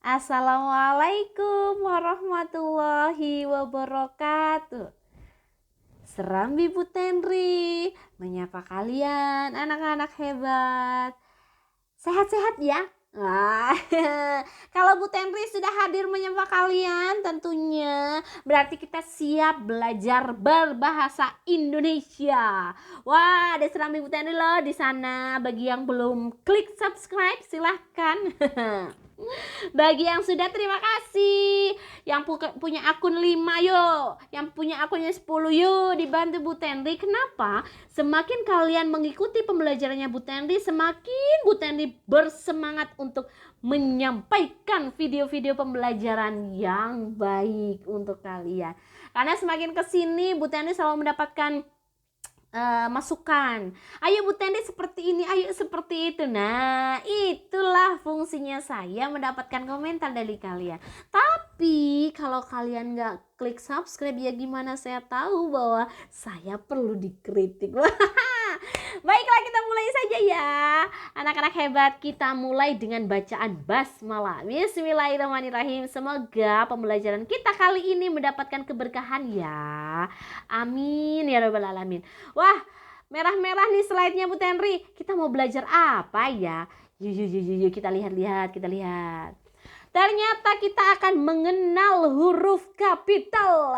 Assalamualaikum warahmatullahi wabarakatuh. Serambi Bu Tenri menyapa kalian anak-anak hebat. Sehat-sehat ya? Wah, kalau Bu Tenri sudah hadir menyapa kalian tentunya berarti kita siap belajar berbahasa Indonesia. Wah, ada Serambi Bu Tenri loh di sana. Bagi yang belum klik subscribe silahkan. Bagi yang sudah terima kasih. Yang punya akun 5 yuk. Yang punya akunnya 10 yuk. Dibantu Bu Tenri. Kenapa? Semakin kalian mengikuti pembelajarannya Bu Tenri, semakin Bu Tenri bersemangat untuk menyampaikan video-video pembelajaran yang baik untuk kalian. Karena semakin kesini Bu Tenri selalu mendapatkan masukan. Ayo Bu Tenri seperti ini, ayo seperti itu. Nah, itulah fungsinya saya mendapatkan komentar dari kalian. Tapi kalau kalian nggak klik subscribe, ya gimana saya tahu bahwa saya perlu dikritik. Baiklah, kita mulai saja ya. Anak-anak hebat, kita mulai dengan bacaan basmalah. Bismillahirrahmanirrahim. Semoga pembelajaran kita kali ini mendapatkan keberkahan ya. Amin ya rabbal alamin. Wah, merah-merah nih slide-nya Bu Tenri. Kita mau belajar apa ya? Yuk, kita lihat. Ternyata kita akan mengenal huruf kapital.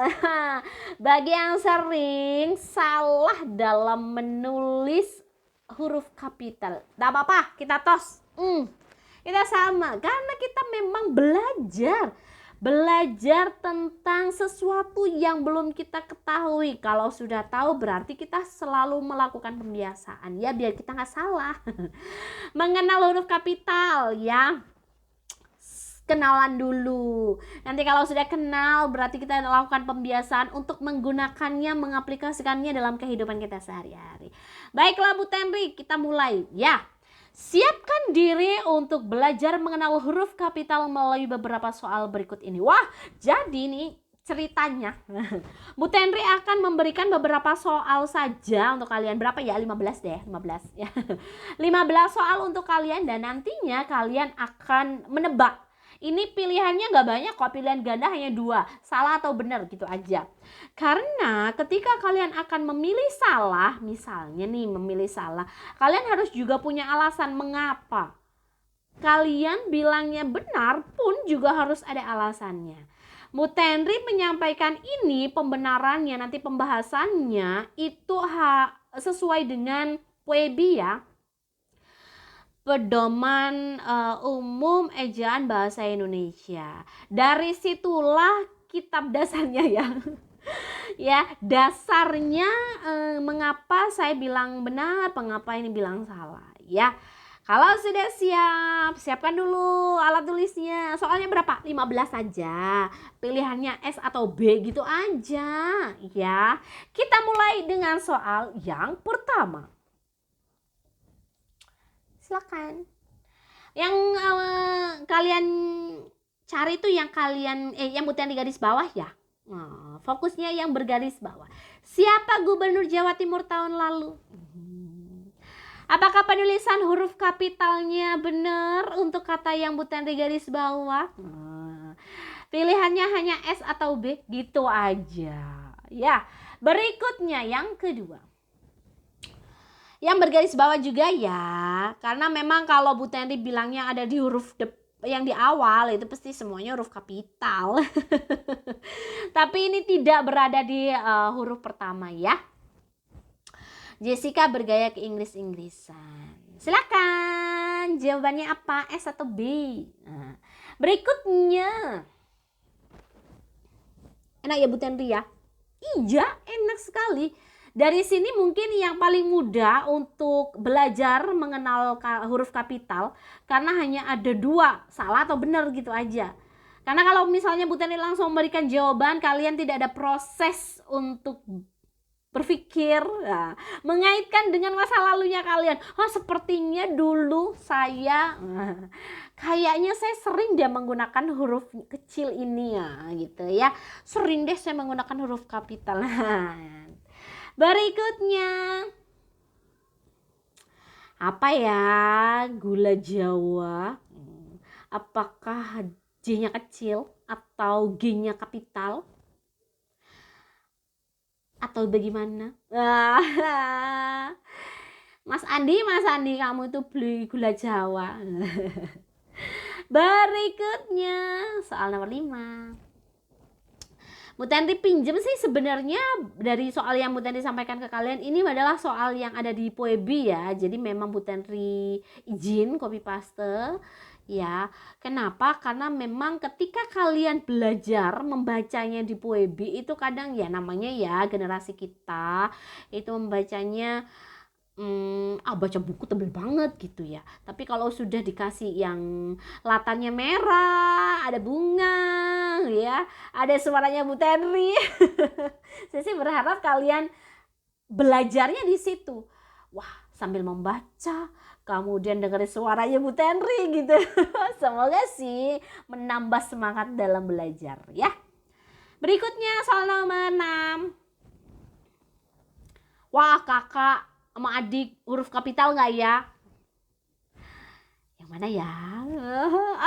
Bagi yang sering salah dalam menulis huruf kapital, tidak apa-apa, kita tos. Kita sama, karena kita memang belajar tentang sesuatu yang belum kita ketahui. Kalau sudah tahu berarti kita selalu melakukan pembiasaan ya, biar kita nggak salah. Mengenal huruf kapital ya. Kenalan dulu. Nanti kalau sudah kenal berarti kita lakukan pembiasaan untuk menggunakannya, mengaplikasikannya dalam kehidupan kita sehari-hari. Baiklah Bu Tenri, kita mulai ya. Siapkan diri untuk belajar mengenal huruf kapital melalui beberapa soal berikut ini. Wah, jadi nih ceritanya Bu Tenri akan memberikan beberapa soal saja untuk kalian. Berapa ya? 15 deh, 15 ya. 15 soal untuk kalian dan nantinya kalian akan menebak. Ini pilihannya nggak banyak kok, pilihan ganda hanya 2, salah atau benar gitu aja. Karena ketika kalian akan memilih salah, misalnya nih memilih salah, kalian harus juga punya alasan mengapa. Kalian bilangnya benar pun juga harus ada alasannya. Bu Tenri menyampaikan ini pembenarannya, nanti pembahasannya itu sesuai dengan PUEBI ya. Pedoman Umum Ejaan Bahasa Indonesia. Dari situlah kitab dasarnya ya. Ya, dasarnya mengapa saya bilang benar, mengapa ini bilang salah ya. Kalau sudah siap, siapkan dulu alat tulisnya. Soalnya berapa? 15 saja. Pilihannya S atau B gitu aja ya. Kita mulai dengan soal yang pertama. Silakan. Yang kalian cari tuh yang yang Bu Tenri garis bawah ya. Nah, fokusnya yang bergaris bawah. Siapa gubernur Jawa Timur tahun lalu? Apakah penulisan huruf kapitalnya benar untuk kata yang Bu Tenri garis bawah? Pilihannya hanya S atau B, gitu aja. Ya, berikutnya yang kedua. Yang bergaris bawah juga ya, karena memang kalau Bu Tenri bilangnya ada di huruf yang di awal itu pasti semuanya huruf kapital. Tapi ini tidak berada di huruf pertama ya. Jessica bergaya ke Inggris-Inggrisan. Silakan, jawabannya apa? S atau B? Nah, berikutnya. Enak ya Bu Tenri ya? Iya, enak sekali. Dari sini mungkin yang paling mudah untuk belajar mengenal huruf kapital karena hanya ada 2, salah atau benar gitu aja. Karena kalau misalnya Bu Tenri langsung memberikan jawaban, kalian tidak ada proses untuk berpikir, ya, mengaitkan dengan masa lalunya kalian. Oh, sepertinya dulu saya kayaknya saya sering dia menggunakan huruf kecil ini ya gitu ya. Sering deh saya menggunakan huruf kapital. Berikutnya apa ya? Gula Jawa. Apakah J-nya kecil atau G-nya kapital atau bagaimana? Mas Andi, kamu tuh beli gula Jawa. Berikutnya soal nomor 5. Bu Tenri pinjem sih sebenarnya dari soal yang Bu Tenri sampaikan ke kalian ini adalah soal yang ada di Poebi ya. Jadi memang Bu Tenri izin copy paste ya. Kenapa? Karena memang ketika kalian belajar membacanya di Poebi itu kadang ya namanya ya generasi kita itu membacanya baca buku tebel banget gitu ya. Tapi kalau sudah dikasih yang latarnya merah, ada bunga ya, ada suaranya Bu Tenri. Saya sih berharap kalian belajarnya di situ. Wah, sambil membaca, kemudian dengerin suaranya Bu Tenri gitu. Semoga sih menambah semangat dalam belajar ya. Berikutnya soal nomor 6. Wah, kakak sama adik huruf kapital nggak ya? Yang mana ya?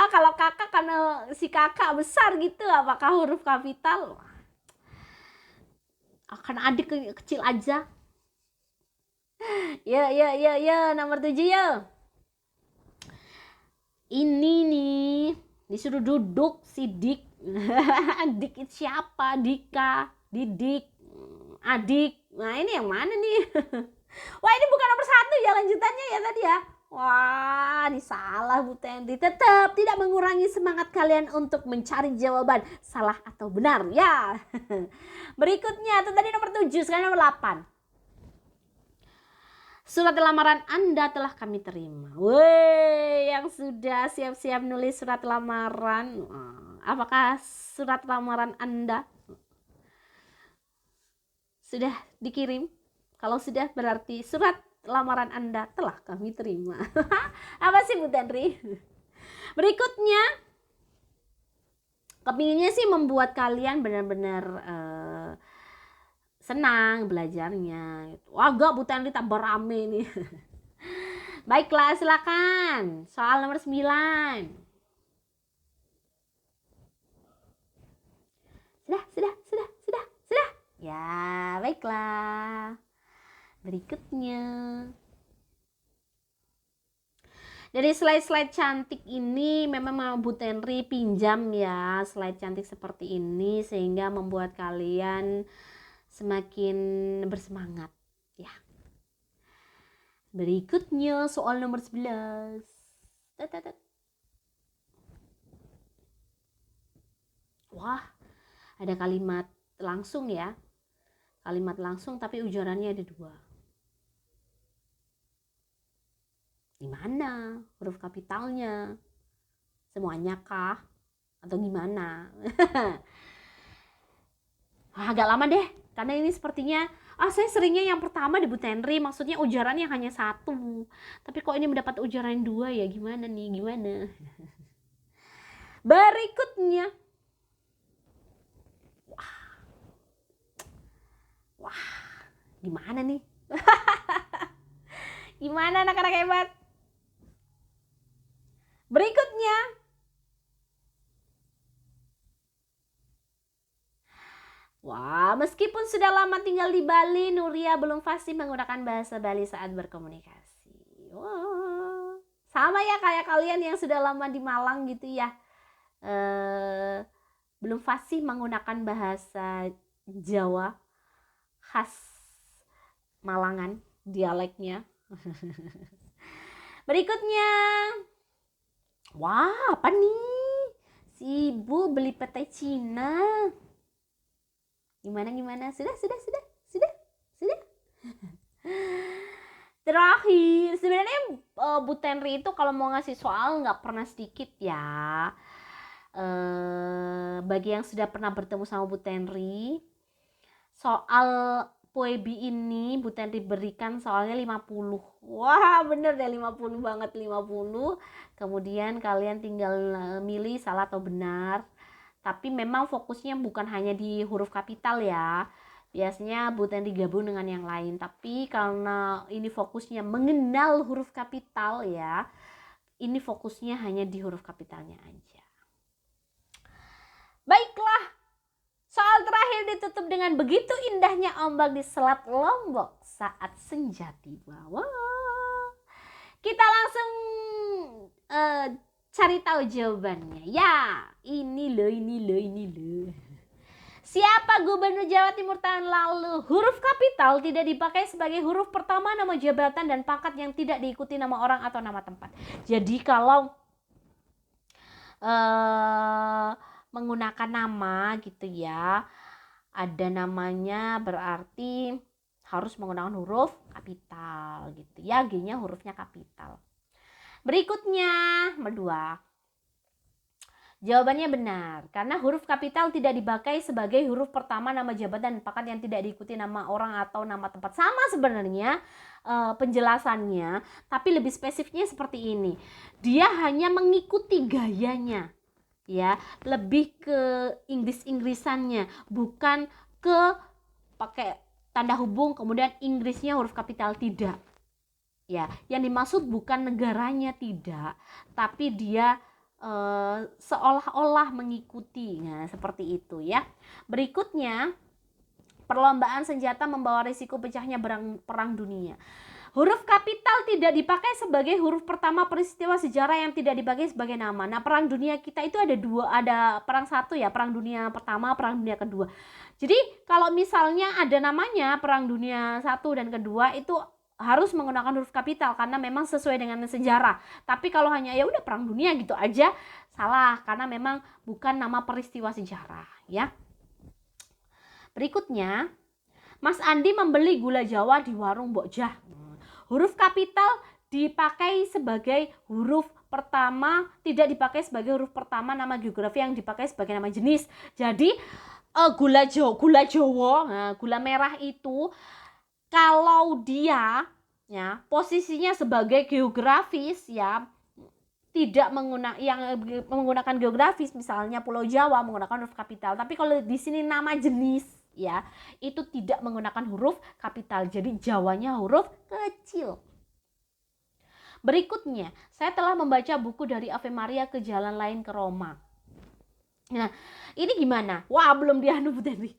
Kalau kakak karena si kakak besar gitu, apakah huruf kapital? Karena adik kecil aja. Ya, nomor 7 ya. Ini nih, disuruh duduk si Dik. Dik itu siapa? Dika, Didik, adik. Nah ini yang mana nih? Wah ini bukan nomor 1 ya lanjutannya ya tadi ya. Wah ini salah Bu Tenri. Tetap tidak mengurangi semangat kalian untuk mencari jawaban salah atau benar ya. Berikutnya itu tadi nomor 7, sekarang nomor 8. Surat lamaran Anda telah kami terima. Woi, yang sudah siap-siap nulis surat lamaran, apakah surat lamaran Anda sudah dikirim? Kalau sudah berarti surat lamaran Anda telah kami terima. Apa sih Bu Tenri? Berikutnya, kepinginnya sih membuat kalian benar-benar senang belajarnya. Wah gak Bu Tenri tambah rame nih. Baiklah silakan. Soal nomor 9. Sudah. Ya baiklah. Berikutnya. Dari slide-slide cantik ini memang Bu Tenri pinjam ya slide cantik seperti ini sehingga membuat kalian semakin bersemangat ya. Berikutnya soal nomor 11. Wah, ada kalimat langsung ya. Kalimat langsung tapi ujarannya ada 2. Di mana huruf kapitalnya? Semuanya kah? Atau gimana? Agak lama deh, karena ini sepertinya saya seringnya yang pertama di Bu Tenri, maksudnya ujarannya hanya 1. Tapi kok ini mendapat ujaran 2 ya, gimana nih, gimana? Berikutnya. Wah, gimana nih? Gimana anak-anak hebat? Berikutnya. Wah, meskipun sudah lama tinggal di Bali, Nuria belum fasih menggunakan bahasa Bali saat berkomunikasi. Wah, sama ya kayak kalian yang sudah lama di Malang gitu ya. Belum fasih menggunakan bahasa Jawa khas Malangan, dialeknya. Berikutnya. Wah, apa nih? Si ibu beli petai Cina. Gimana? Sudah. Terakhir, sebenarnya Bu Tenri itu kalau mau ngasih soal nggak pernah sedikit ya. Bagi yang sudah pernah bertemu sama Bu Tenri, soal Poebi ini Bu Tenri berikan soalnya 50. Wah bener deh 50 banget 50. Kemudian kalian tinggal milih salah atau benar. Tapi memang fokusnya bukan hanya di huruf kapital ya. Biasanya Bu Tenri gabung dengan yang lain. Tapi karena ini fokusnya mengenal huruf kapital ya. Ini fokusnya hanya di huruf kapitalnya aja. Baiklah, soal terakhir ditutup dengan begitu indahnya ombak di Selat Lombok saat senja tiba. Wow. Kita langsung cari tahu jawabannya. Ya, ini loh. Siapa gubernur Jawa Timur tahun lalu? Huruf kapital tidak dipakai sebagai huruf pertama nama jabatan dan pangkat yang tidak diikuti nama orang atau nama tempat. Jadi kalau menggunakan nama gitu ya, ada namanya berarti harus menggunakan huruf kapital gitu ya, G-nya hurufnya kapital. Berikutnya, kedua. Jawabannya benar, karena huruf kapital tidak dipakai sebagai huruf pertama nama jabatan dan pangkat yang tidak diikuti nama orang atau nama tempat. Sama sebenarnya penjelasannya, tapi lebih spesifiknya seperti ini. Dia hanya mengikuti gayanya, ya, lebih ke Inggris-Inggrisannya, bukan ke pakai tanda hubung kemudian Inggrisnya huruf kapital, tidak. Ya, yang dimaksud bukan negaranya, tidak, tapi dia seolah-olah mengikuti. Nah, seperti itu ya. Berikutnya, perlombaan senjata membawa risiko pecahnya perang dunia. Huruf kapital tidak dipakai sebagai huruf pertama peristiwa sejarah yang tidak dipakai sebagai nama. Nah, perang dunia kita itu ada dua, ada perang satu ya, perang dunia pertama, perang dunia kedua. Jadi kalau misalnya ada namanya perang dunia 1 dan kedua itu harus menggunakan huruf kapital karena memang sesuai dengan sejarah. Tapi kalau hanya ya udah perang dunia gitu aja, salah, karena memang bukan nama peristiwa sejarah ya. Berikutnya, Mas Andi membeli gula Jawa di warung Mbok Jah. Huruf kapital dipakai sebagai huruf pertama, tidak dipakai sebagai huruf pertama nama geografi yang dipakai sebagai nama jenis. Jadi gula Jawa, nah, gula merah itu kalau dia ya posisinya sebagai geografis ya tidak menggunakan geografis, misalnya Pulau Jawa menggunakan huruf kapital. Tapi kalau di sini nama jenis ya itu tidak menggunakan huruf kapital. Jadi Jawanya huruf kecil. Berikutnya, saya telah membaca buku Dari Ave Maria ke Jalan Lain ke Roma. Nah, ini gimana? Wah, belum dianu Bu Tenri.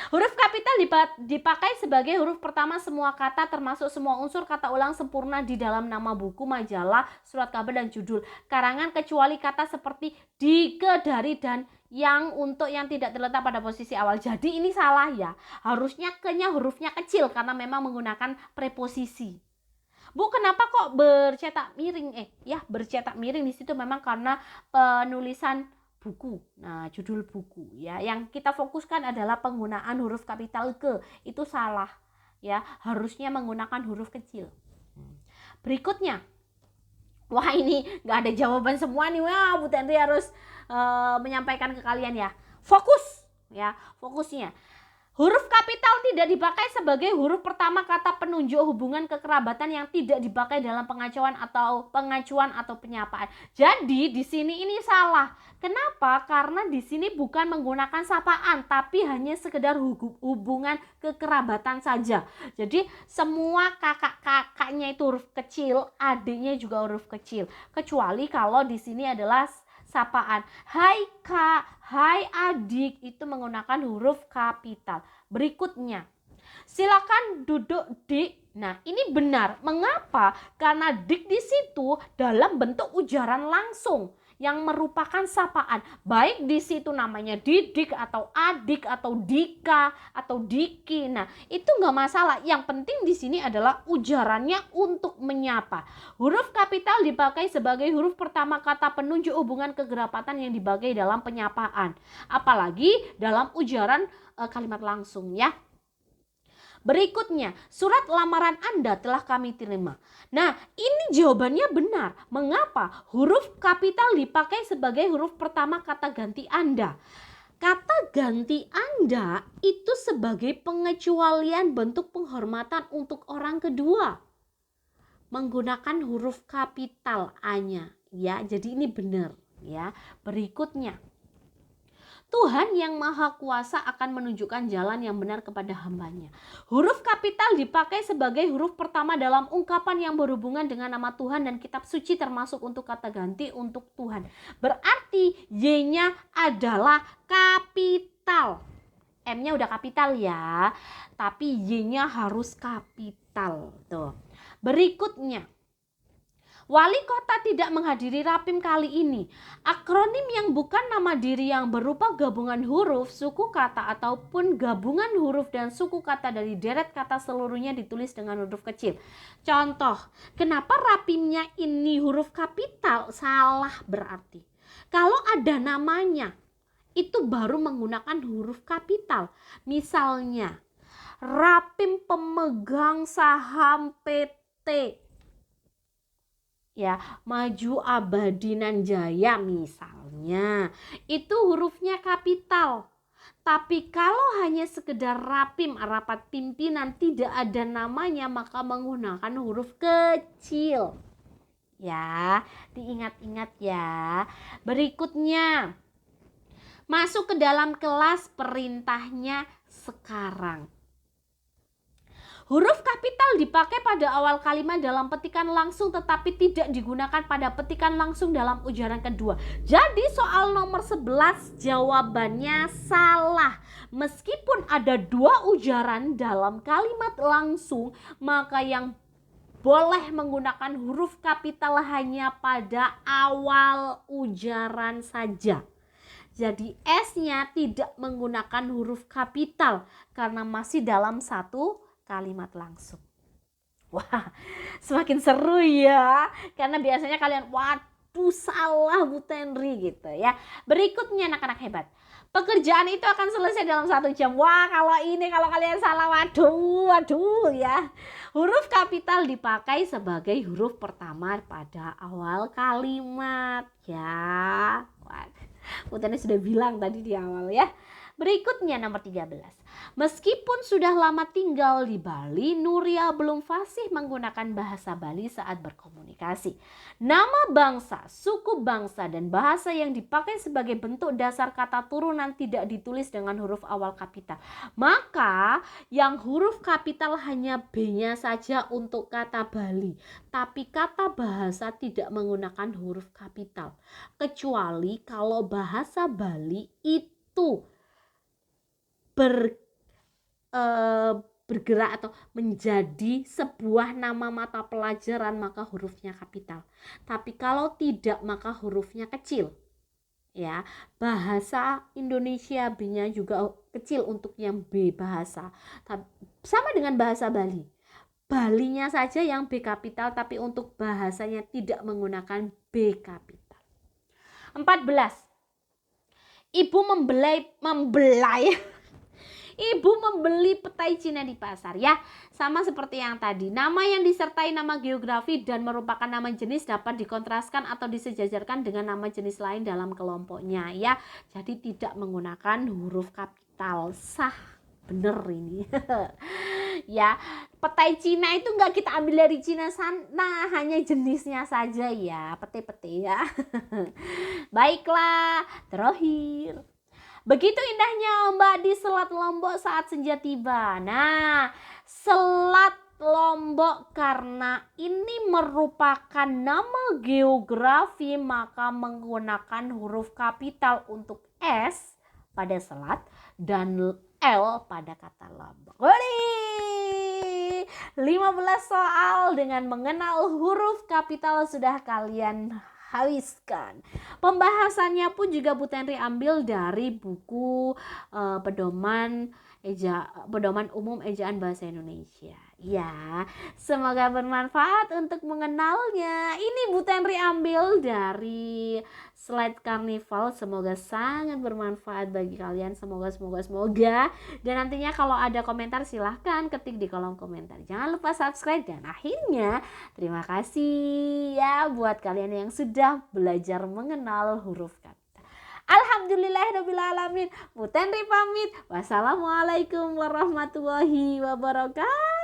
Huruf kapital dipakai sebagai huruf pertama semua kata termasuk semua unsur kata ulang sempurna di dalam nama buku, majalah, surat kabar, dan judul karangan kecuali kata seperti di, ke, dari, dan yang untuk yang tidak terletak pada posisi awal. Jadi ini salah ya. Harusnya ke-nya hurufnya kecil karena memang menggunakan preposisi. Bu, kenapa kok bercetak miring? Bercetak miring di situ memang karena penulisan buku. Nah, judul buku ya. Yang kita fokuskan adalah penggunaan huruf kapital ke. Itu salah ya. Harusnya menggunakan huruf kecil. Berikutnya. Wah, ini nggak ada jawaban semua nih. Wah, Bu Tenri harus menyampaikan ke kalian ya. Fokus ya, fokusnya. Huruf kapital tidak dipakai sebagai huruf pertama kata penunjuk hubungan kekerabatan yang tidak dipakai dalam pengacuan atau penyapaan. Jadi di sini ini salah. Kenapa? Karena di sini bukan menggunakan sapaan, tapi hanya sekedar hubungan kekerabatan saja. Jadi semua kakak-kakaknya itu huruf kecil, adiknya juga huruf kecil. Kecuali kalau di sini adalah sapaan. Hai kak, hai adik, itu menggunakan huruf kapital. Berikutnya, silakan duduk dik. Nah, ini benar. Mengapa? Karena dik di situ dalam bentuk ujaran langsung yang merupakan sapaan. Baik di situ namanya didik atau adik atau dika atau diki. Nah, itu nggak masalah. Yang penting di sini adalah ujarannya untuk menyapa. Huruf kapital dipakai sebagai huruf pertama kata penunjuk hubungan kekerabatan yang dipakai dalam penyapaan. Apalagi dalam ujaran kalimat langsung ya. Berikutnya, surat lamaran Anda telah kami terima. Nah, ini jawabannya benar. Mengapa? Huruf kapital dipakai sebagai huruf pertama kata ganti Anda. Kata ganti Anda itu sebagai pengecualian bentuk penghormatan untuk orang kedua. Menggunakan huruf kapital A-nya. Ya, jadi ini benar. Ya. Berikutnya, Tuhan yang Maha Kuasa akan menunjukkan jalan yang benar kepada hambanya. Huruf kapital dipakai sebagai huruf pertama dalam ungkapan yang berhubungan dengan nama Tuhan dan kitab suci, termasuk untuk kata ganti untuk Tuhan. Berarti Y-nya adalah kapital. M-nya udah kapital ya, tapi Y-nya harus kapital. Tuh. Berikutnya, wali kota tidak menghadiri rapim kali ini. Akronim yang bukan nama diri yang berupa gabungan huruf, suku kata ataupun gabungan huruf dan suku kata dari deret kata seluruhnya ditulis dengan huruf kecil. Contoh, kenapa rapimnya ini huruf kapital? Salah berarti. Kalau ada namanya, itu baru menggunakan huruf kapital. Misalnya, rapim pemegang saham PT. Ya, Maju Abadi Nanjaya misalnya, itu hurufnya kapital. Tapi kalau hanya sekedar rapim, rapat pimpinan, tidak ada namanya, maka menggunakan huruf kecil. Ya, diingat-ingat ya. Berikutnya, masuk ke dalam kelas, perintahnya sekarang. Huruf kapital dipakai pada awal kalimat dalam petikan langsung, tetapi tidak digunakan pada petikan langsung dalam ujaran kedua. Jadi soal nomor 11 jawabannya salah. Meskipun ada dua ujaran dalam kalimat langsung, maka yang boleh menggunakan huruf kapital hanya pada awal ujaran saja. Jadi S-nya tidak menggunakan huruf kapital karena masih dalam satu kalimat langsung. Wah, semakin seru ya. Karena biasanya kalian, waduh salah Bu Tenri gitu ya. Berikutnya anak-anak hebat. Pekerjaan itu akan selesai dalam 1 jam. Wah, kalau kalian salah, waduh ya. Huruf kapital dipakai sebagai huruf pertama pada awal kalimat ya. Wah, Bu Tenri sudah bilang tadi di awal ya. Berikutnya nomor 13. Meskipun sudah lama tinggal di Bali, Nuria belum fasih menggunakan bahasa Bali saat berkomunikasi. Nama bangsa, suku bangsa, dan bahasa yang dipakai sebagai bentuk dasar kata turunan tidak ditulis dengan huruf awal kapital. Maka yang huruf kapital hanya B-nya saja untuk kata Bali. Tapi kata bahasa tidak menggunakan huruf kapital. Kecuali kalau bahasa Bali itu bergerak atau menjadi sebuah nama mata pelajaran, maka hurufnya kapital. Tapi kalau tidak, maka hurufnya kecil. Ya, bahasa Indonesia B-nya juga kecil untuk yang B bahasa. Sama dengan bahasa Bali. Balinya saja yang B kapital, tapi untuk bahasanya tidak menggunakan B kapital. 14. Ibu membeli petai Cina di pasar ya. Sama seperti yang tadi. Nama yang disertai nama geografi dan merupakan nama jenis dapat dikontraskan atau disejajarkan dengan nama jenis lain dalam kelompoknya ya. Jadi tidak menggunakan huruf kapital. Sah, bener ini. Ya, petai Cina itu enggak kita ambil dari Cina sana, hanya jenisnya saja ya, pete-pete ya. Baiklah, terakhir. Begitu indahnya ombak di Selat Lombok saat senja tiba. Nah, Selat Lombok karena ini merupakan nama geografi, maka menggunakan huruf kapital untuk S pada selat dan L pada kata Lombok. 15 soal dengan mengenal huruf kapital sudah kalian habiskan. Pembahasannya pun juga Bu Tenri ambil dari buku pedoman umum ejaan bahasa Indonesia. Ya, semoga bermanfaat untuk mengenalnya. Ini Bu Tenri ambil dari slide karnival. Semoga sangat bermanfaat bagi kalian. Semoga. Dan nantinya kalau ada komentar silahkan ketik di kolom komentar. Jangan lupa subscribe. Dan akhirnya terima kasih ya buat kalian yang sudah belajar mengenal huruf kata. Alhamdulillahirrabbilalamin. Bu Tenri pamit. Wassalamualaikum warahmatullahi wabarakatuh.